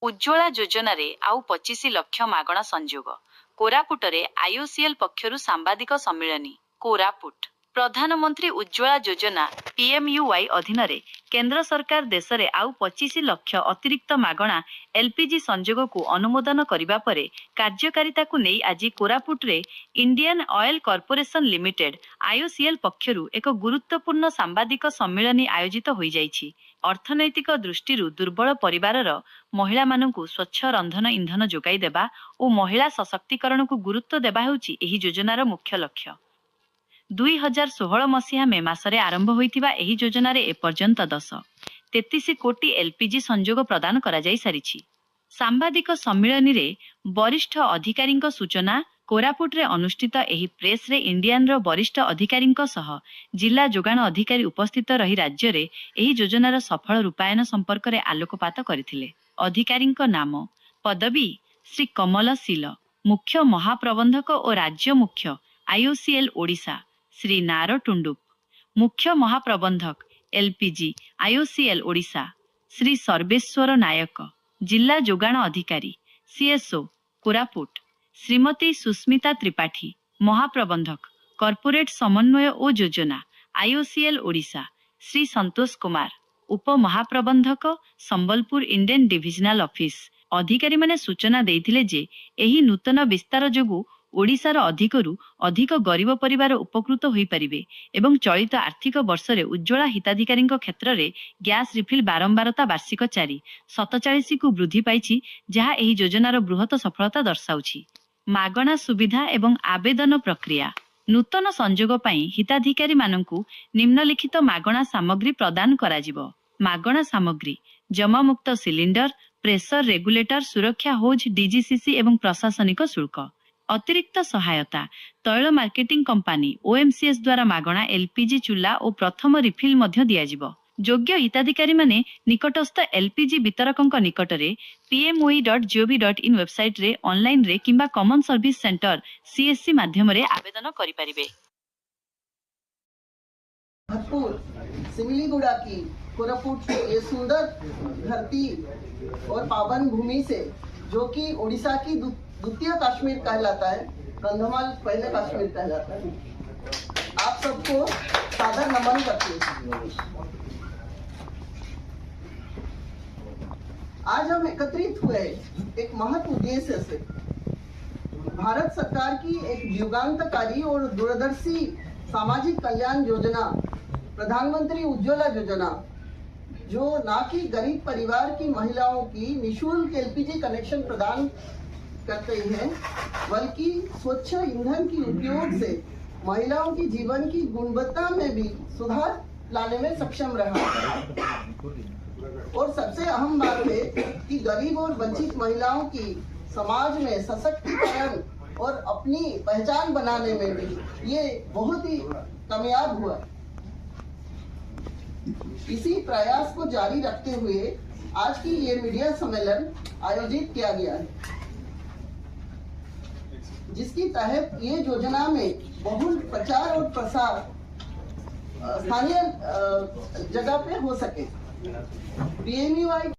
उज्ज्वला योजना रे आउ 25 लाख मागणा संजोग कोरापुटरे आईओसीएल पक्षरु सांबादिक सम्मिलनी कोरापुट प्रधानमंत्री उज्ज्वला योजना पीएमयूवाई अधीन रे केंद्र सरकार देश में आउ 25 लाख अतिरिक्त मागणा एलपीजी संजोग को अनुमोदन करिबा परे कार्यकारिता को नहीं आज कोरापुट रे Indian Oil Corporation Limited IOCL पक्षरु एक गुरुत्वपूर्ण सांबादिक सम्मिलनी आयोजित होई जाइछि। अर्थनैतिक दृष्टि दुर्बल परिवारर महिला मानकु स्वच्छ रंधन इंधन जोगाई देबा और महिला सशक्तिकरण को गुरुत्व देबा हेउछि एही योजनार मुख्य लक्ष्य। 2016 मसीहा मे मासरे आरंभ होइतिबा एही योजनारे एपर्यंत 33 कोटी एलपीजी संजोग प्रदान करा जाई सारिछि। सांबादिक सम्मिलनी रे वरिष्ठ अधिकारी सूचना कोरापुट रे अनुष्ठित एही प्रेस रे इंडियन रो वरिष्ठ अधिकारी सह जिला जोगाण अधिकारी उपस्थित रही राज्य रे एही योजनार सफल रूपायन संपर्क रे आलोकपात करथिले। अधिकारी नाम पदवी श्री कमल सील, मुख्य महाप्रबंधक और राज्य मुख्य आईओसीएल ओडिशा श्री नारो टुंडुक, मुख्य महाप्रबंधक एलपीजी आईओसीएल ओडिशा श्री सर्वेश्वर नायक, जिला जोगाण अधिकारी सीएसओ कोरापुट श्रीमती सुस्मिता त्रिपाठी, महाप्रबंधक कॉर्पोरेट समन्वय और योजना आईओसीएल ओडिशा श्री संतोष कुमार, उप महाप्रबंधक संबलपुर इंडियन डिविजनल ऑफिस। अधिकारी माने सूचना देइथिले जे एही नूतन विस्तार जोगु ओडिशार अधिकरु अधिक गरीब परिवार उपकृत होई परिबे एवं चलित आर्थिक वर्ष रे उज्ज्वला हिताधिकारी क्षेत्र रे गैस रिफिल बारंबारता वार्षिक 447 को वृद्धि पाइछि, जहा एही योजनार बृहत सफलता दर्शाउछि। मागणा सुविधा एवं आवेदन प्रक्रिया नूतन संजोग पई हिताधिकारी माननकु निम्नलिखित मागणा सामग्री प्रदान कराजिबो। मागणा सामग्री जमामुक्त सिलिंडर, प्रेशर रेगुलेटर, सुरक्षा होज, डीजीसीसी एवं प्रशासनिक शुल्क। अतिरिक्त सहायता तैल मार्केटिंग कंपनी ओएमसीएस द्वारा मागणा एलपीजी चूल्हा और प्रथम रिफिल मध्य दियाजिबो। योग्य हिताधिकारी माने निकटस्थ एलपीजी वितरकंक निकटरे pmoi.gov.in वेबसाइट रे ऑनलाइन रे किंबा कॉमन सर्विस सेंटर सीएससी माध्यम रे आवेदन करि परिबे। भरपूर सिमिलीगुड़ा की कोरापुट ये सुंदर धरती और पावन भूमि से, जो कि ओडिशा की द्वितीय कश्मीर कहलाता है, कंधमाल पहले कश्मीर कहलाता है, आप सबको सादर नमन करते हैं। आज हम एकत्रित हुए एक महत्व उद्देश्य से, भारत सरकार की एक युगांतकारी और दूरदर्शी सामाजिक कल्याण योजना प्रधानमंत्री उज्ज्वला योजना, जो न कि गरीब परिवार की महिलाओं की निःशुल्क एलपीजी कनेक्शन प्रदान करते हैं, बल्कि स्वच्छ ईंधन की उपयोग से महिलाओं की जीवन की गुणवत्ता में भी सुधार लाने में सक्षम रहा। और सबसे अहम बात है कि गरीब और वंचित महिलाओं की समाज में सशक्तिकरण और अपनी पहचान बनाने में भी ये बहुत ही कामयाब हुआ। इसी प्रयास को जारी रखते हुए आज की ये मीडिया सम्मेलन आयोजित किया गया है, जिसकी तहत ये योजना में बहुल प्रचार और प्रसार स्थानीय जगह पे हो सके। पीएमयूवाई